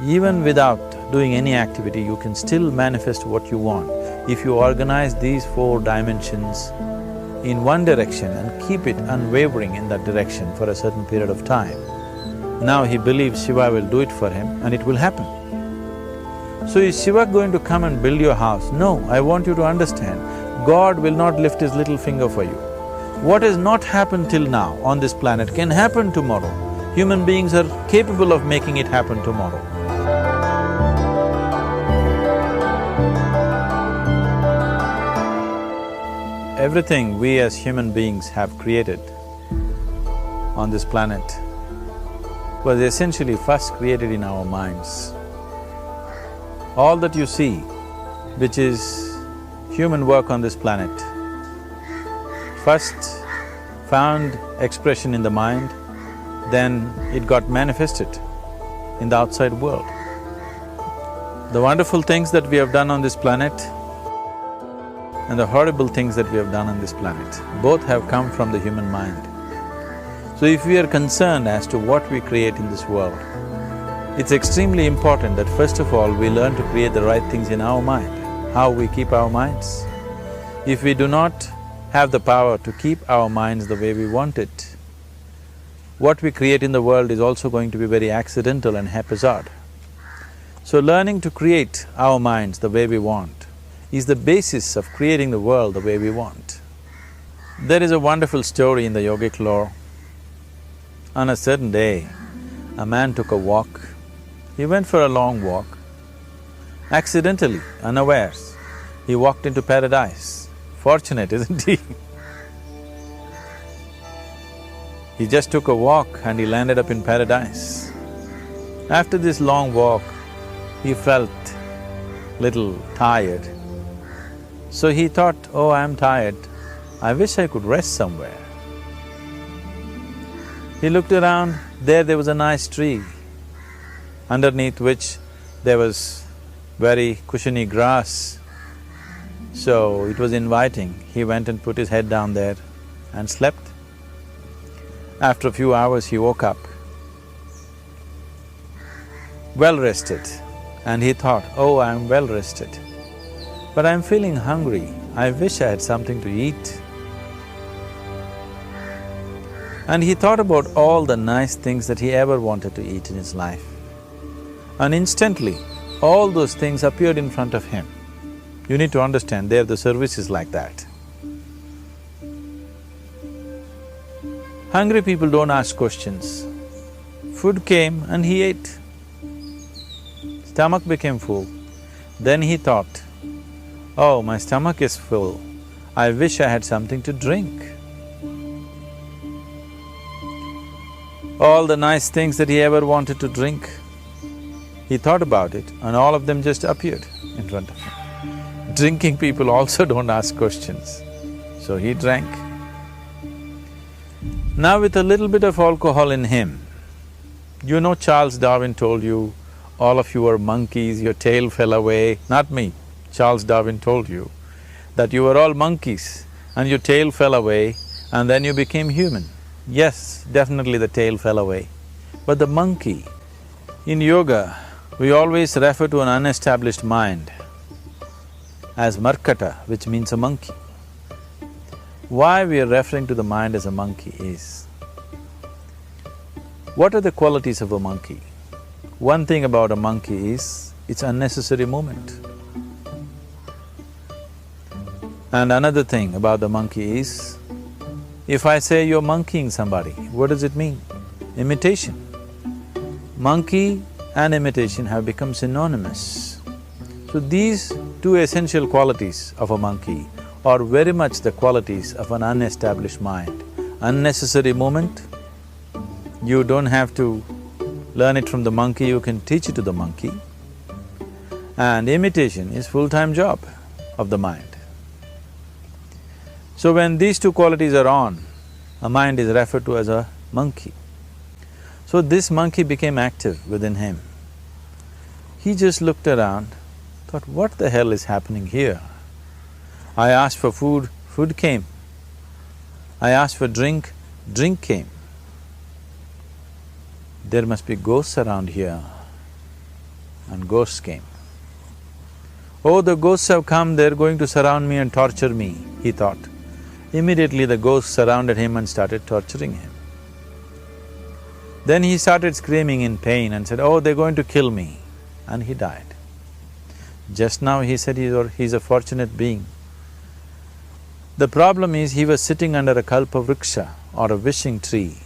Even without doing any activity, you can still manifest what you want. If you organize these 4 dimensions in one direction and keep it unwavering in that direction for a certain period of time, now he believes Shiva will do it for him and it will happen. So is Shiva going to come and build your house? No, I want you to understand, God will not lift his little finger for you. What has not happened till now on this planet can happen tomorrow. Human beings are capable of making it happen tomorrow. Everything we as human beings have created on this planet was essentially first created in our minds. All that you see, which is human work on this planet, first found expression in the mind, then it got manifested in the outside world. The wonderful things that we have done on this planet and the horrible things that we have done on this planet, both have come from the human mind. So if we are concerned as to what we create in this world, it's extremely important that first of all we learn to create the right things in our mind, how we keep our minds. If we do not have the power to keep our minds the way we want it, what we create in the world is also going to be very accidental and haphazard. So learning to create our minds the way we want is the basis of creating the world the way we want. There is a wonderful story in the yogic lore. On a certain day, a man took a walk. He went for a long walk. Accidentally, unawares, he walked into paradise. Fortunate, isn't he? He just took a walk and he landed up in paradise. After this long walk, he felt little tired. So he thought, oh, I'm tired, I wish I could rest somewhere. He looked around, there was a nice tree, underneath which there was very cushiony grass. So it was inviting. He went and put his head down there and slept. After a few hours he woke up, well rested, and he thought, oh, I'm well rested, but I'm feeling hungry, I wish I had something to eat. And he thought about all the nice things that he ever wanted to eat in his life. And instantly, all those things appeared in front of him. You need to understand, there the service is like that. Hungry people don't ask questions. Food came and he ate. Stomach became full. Then he thought, oh, my stomach is full, I wish I had something to drink. All the nice things that he ever wanted to drink, he thought about it and all of them just appeared in front of him. Drinking people also don't ask questions, so he drank. Now with a little bit of alcohol in him, you know Charles Darwin told you, all of you are monkeys, your tail fell away. Not me, Charles Darwin told you that you were all monkeys and your tail fell away and then you became human. Yes, definitely the tail fell away. But the monkey, in yoga, we always refer to an unestablished mind as markata, which means a monkey. Why we are referring to the mind as a monkey is, what are the qualities of a monkey? One thing about a monkey is, it's unnecessary movement. And another thing about the monkey is, if I say you're monkeying somebody, what does it mean? Imitation. Monkey and imitation have become synonymous. So these two essential qualities of a monkey are very much the qualities of an unestablished mind. Unnecessary movement, you don't have to learn it from the monkey, you can teach it to the monkey. And imitation is full-time job of the mind. So when these two qualities are on, a mind is referred to as a monkey. So this monkey became active within him. He just looked around, thought, what the hell is happening here? I asked for food, food came. I asked for drink, drink came. There must be ghosts around here. and ghosts came. Oh, the ghosts have come, they're going to surround me and torture me, he thought. Immediately the ghosts surrounded him and started torturing him. Then he started screaming in pain and said, oh, they're going to kill me, and he died. Just now he said he's a fortunate being. The problem is he was sitting under a kalpavriksha or a wishing tree.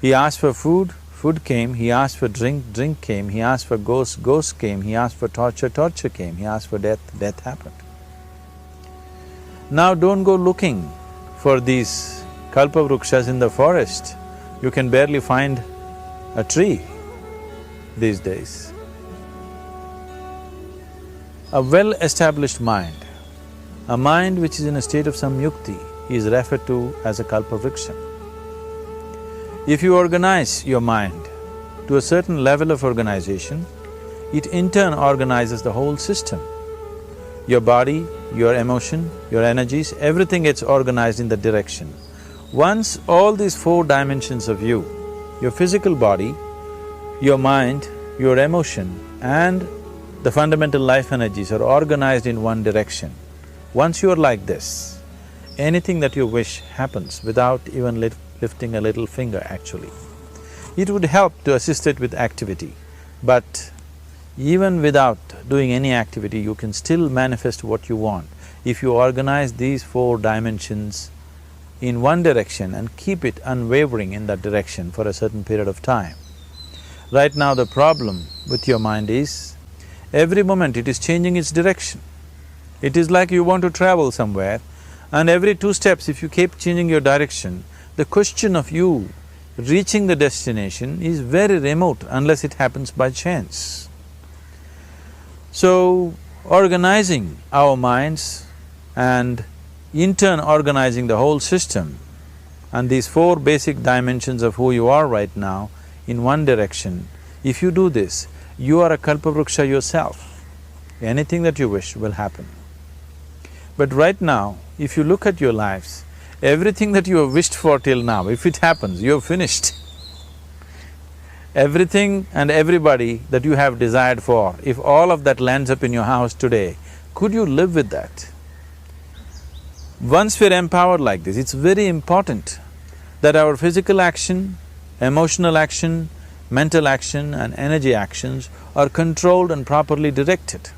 He asked for food, food came, he asked for drink, drink came, he asked for ghost, ghost came, he asked for torture, torture came, he asked for death, death happened. Now don't go looking for these kalpavrukshas in the forest. You can barely find a tree these days. A well-established mind, a mind which is in a state of samyukti, is referred to as a kalpavriksha. If you organize your mind to a certain level of organization, it in turn organizes the whole system. Your body, your emotion, your energies, everything gets organized in that direction. Once all these four dimensions of you, your physical body, your mind, your emotion and the fundamental life energies are organized in one direction, once you are like this, anything that you wish happens without even lifting a little finger actually. It would help to assist it with activity, but even without doing any activity, you can still manifest what you want if you organize these four dimensions in one direction and keep it unwavering in that direction for a certain period of time. Right now the problem with your mind is, every moment it is changing its direction. It is like you want to travel somewhere and every 2 steps if you keep changing your direction, the question of you reaching the destination is very remote unless it happens by chance. So, organizing our minds and in turn organizing the whole system and these four basic dimensions of who you are right now in one direction, if you do this, you are a kalpavruksha yourself. Anything that you wish will happen. But right now, if you look at your lives, everything that you have wished for till now, if it happens, you have finished. Everything and everybody that you have desired for, if all of that lands up in your house today, could you live with that? Once we're empowered like this, it's very important that our physical action, emotional action, mental action and energy actions are controlled and properly directed.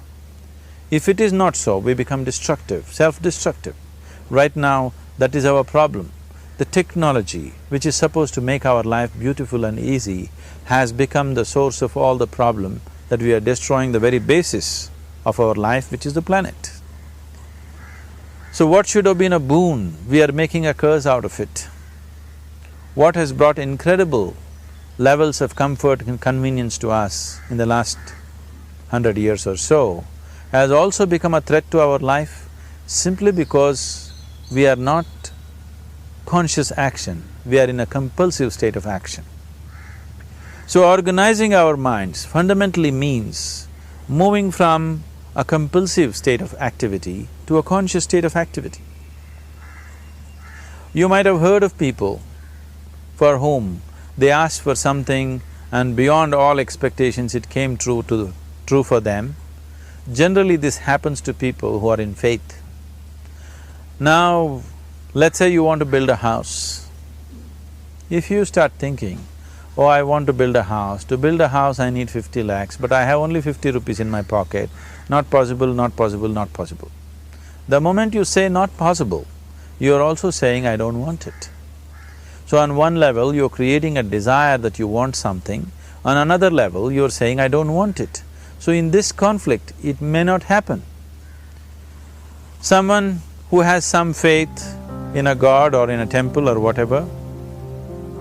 If it is not so, we become destructive, self-destructive. Right now, that is our problem. The technology, which is supposed to make our life beautiful and easy, has become the source of all the problem that we are destroying the very basis of our life, which is the planet. So what should have been a boon, we are making a curse out of it. What has brought incredible levels of comfort and convenience to us in the last 100 years or so has also become a threat to our life simply because we are not conscious action, we are in a compulsive state of action. So organizing our minds fundamentally means moving from a compulsive state of activity to a conscious state of activity. You might have heard of people for whom they asked for something and beyond all expectations it came true for them. Generally this happens to people who are in faith. Now, let's say you want to build a house. If you start thinking, oh, I want to build a house, to build a house I need 50 lakhs, but I have only 50 rupees in my pocket, not possible, not possible, not possible. The moment you say not possible, you are also saying, I don't want it. So on one level, you're creating a desire that you want something, on another level, you're saying, I don't want it. So in this conflict, it may not happen. Someone who has some faith in a god or in a temple or whatever,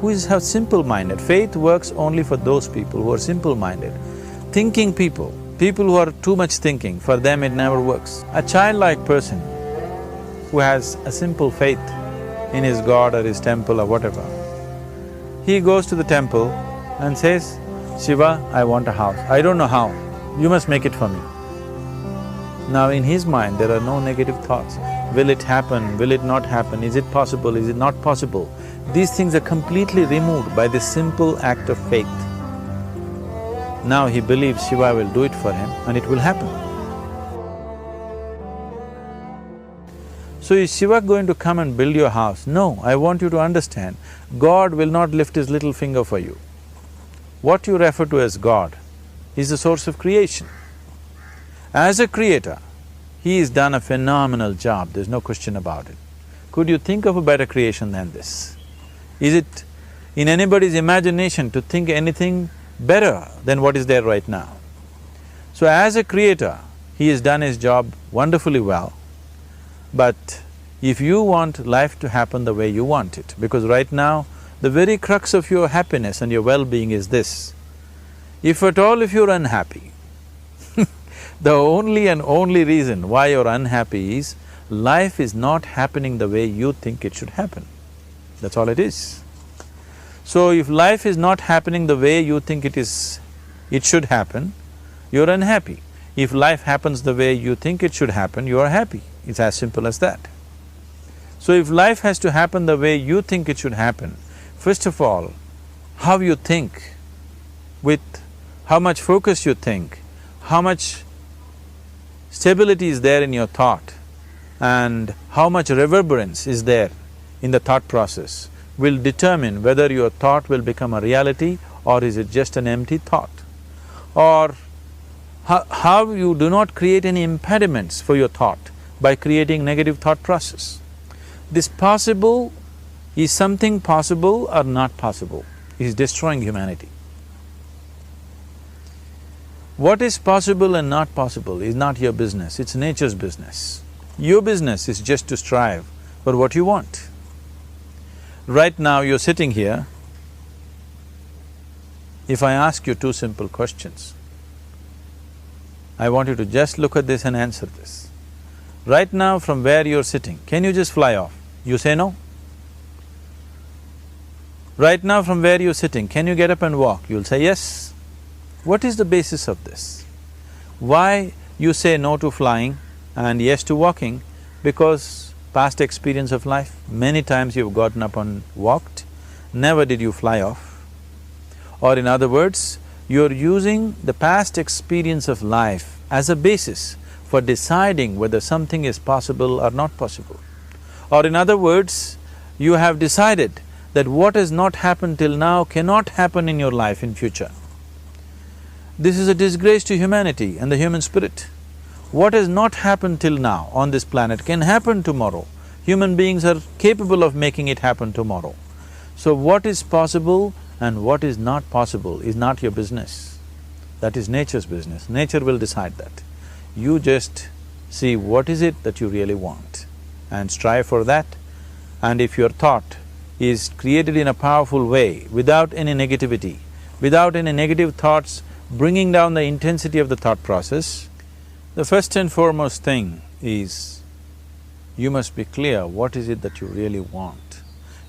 who is simple-minded, faith works only for those people who are simple-minded. Thinking people who are too much thinking, for them it never works. A childlike person who has a simple faith in his god or his temple or whatever, he goes to the temple and says, Shiva, I want a house. I don't know how, you must make it for me. Now in his mind there are no negative thoughts. Will it happen? Will it not happen? Is it possible? Is it not possible? These things are completely removed by this simple act of faith. Now he believes Shiva will do it for him and it will happen. So is Shiva going to come and build your house? No, I want you to understand, God will not lift his little finger for you. What you refer to as God is the source of creation. As a creator, he has done a phenomenal job, there's no question about it. Could you think of a better creation than this? Is it in anybody's imagination to think anything better than what is there right now? So as a creator, he has done his job wonderfully well. But if you want life to happen the way you want it, because right now, the very crux of your happiness and your well-being is this. If at all if you're unhappy, the only and only reason why you're unhappy is life is not happening the way you think it should happen. That's all it is. So if life is not happening the way you think it should happen, you're unhappy. If life happens the way you think it should happen, you are happy. It's as simple as that. So if life has to happen the way you think it should happen, first of all, how you think, with how much focus you think, how much stability is there in your thought, and how much reverberance is there in the thought process will determine whether your thought will become a reality or is it just an empty thought. Or how you do not create any impediments for your thought by creating negative thought process. This possible is something possible or not possible, is destroying humanity. What is possible and not possible is not your business, it's nature's business. Your business is just to strive for what you want. Right now you're sitting here, if I ask you two simple questions, I want you to just look at this and answer this. Right now from where you're sitting, can you just fly off? You say no. Right now from where you're sitting, can you get up and walk? You'll say yes. What is the basis of this? Why you say no to flying and yes to walking? Because past experience of life, many times you've gotten up and walked, never did you fly off. Or in other words, you're using the past experience of life as a basis for deciding whether something is possible or not possible. Or in other words, you have decided that what has not happened till now cannot happen in your life in future. This is a disgrace to humanity and the human spirit. What has not happened till now on this planet can happen tomorrow. Human beings are capable of making it happen tomorrow. So what is possible and what is not possible is not your business. That is nature's business. Nature will decide that. You just see what is it that you really want and strive for that. And if your thought is created in a powerful way, without any negativity, without any negative thoughts bringing down the intensity of the thought process, the first and foremost thing is you must be clear what is it that you really want.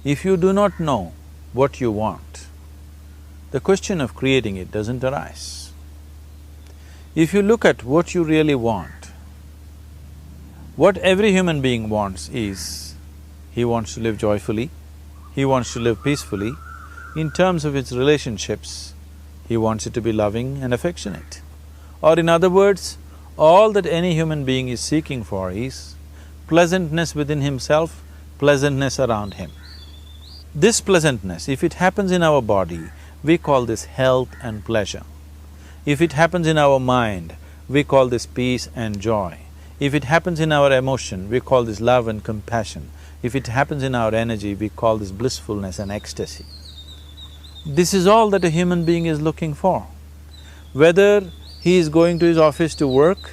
If you do not know what you want, the question of creating it doesn't arise. If you look at what you really want, what every human being wants is, he wants to live joyfully, he wants to live peacefully. In terms of its relationships, he wants it to be loving and affectionate. Or in other words, all that any human being is seeking for is pleasantness within himself, pleasantness around him. This pleasantness, if it happens in our body, we call this health and pleasure. If it happens in our mind, we call this peace and joy. If it happens in our emotion, we call this love and compassion. If it happens in our energy, we call this blissfulness and ecstasy. This is all that a human being is looking for. Whether he is going to his office to work,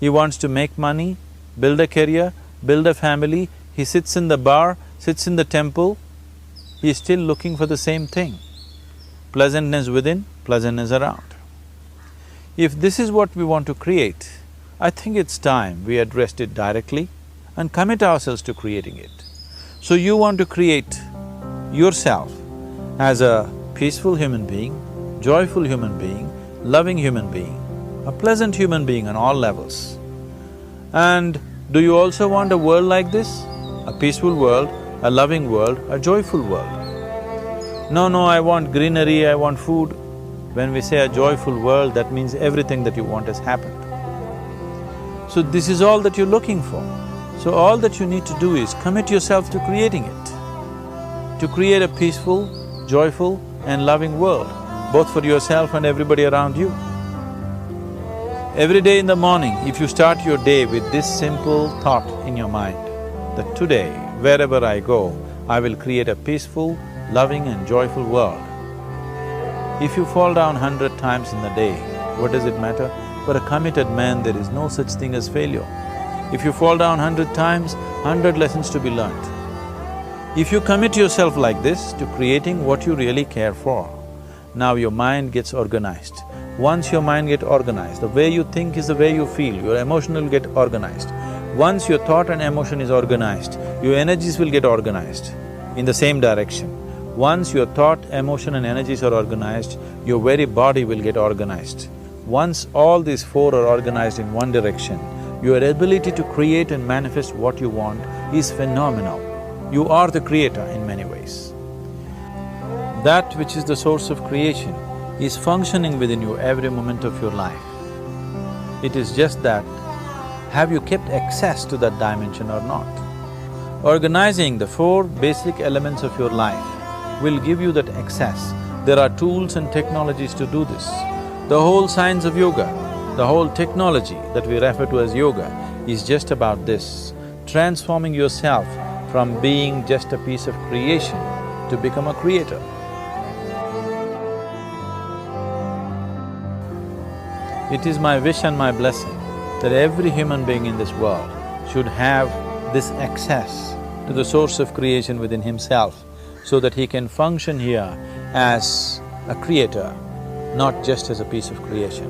he wants to make money, build a career, build a family, he sits in the bar, sits in the temple, he is still looking for the same thing. Pleasantness within, pleasantness around. If this is what we want to create, I think it's time we addressed it directly and commit ourselves to creating it. So you want to create yourself as a peaceful human being, joyful human being, loving human being, a pleasant human being on all levels. And do you also want a world like this? A peaceful world, a loving world, a joyful world? No, I want greenery, I want food. When we say a joyful world, that means everything that you want has happened. So this is all that you're looking for. So all that you need to do is commit yourself to creating it, to create a peaceful, joyful and loving world, both for yourself and everybody around you. Every day in the morning, if you start your day with this simple thought in your mind, that today, wherever I go, I will create a peaceful, loving and joyful world. If you fall down 100 times in the day, what does it matter? For a committed man, there is no such thing as failure. If you fall down 100 times, 100 lessons to be learnt. If you commit yourself like this to creating what you really care for, now your mind gets organized. Once your mind gets organized, the way you think is the way you feel, your emotion will get organized. Once your thought and emotion is organized, your energies will get organized in the same direction. Once your thought, emotion and energies are organized, your very body will get organized. Once all these four are organized in one direction, your ability to create and manifest what you want is phenomenal. You are the creator in many ways. That which is the source of creation is functioning within you every moment of your life. It is just that, have you kept access to that dimension or not? Organizing the four basic elements of your life will give you that access. There are tools and technologies to do this. The whole science of yoga, the whole technology that we refer to as yoga is just about this, transforming yourself from being just a piece of creation to become a creator. It is my wish and my blessing that every human being in this world should have this access to the source of creation within himself, so that he can function here as a creator, not just as a piece of creation.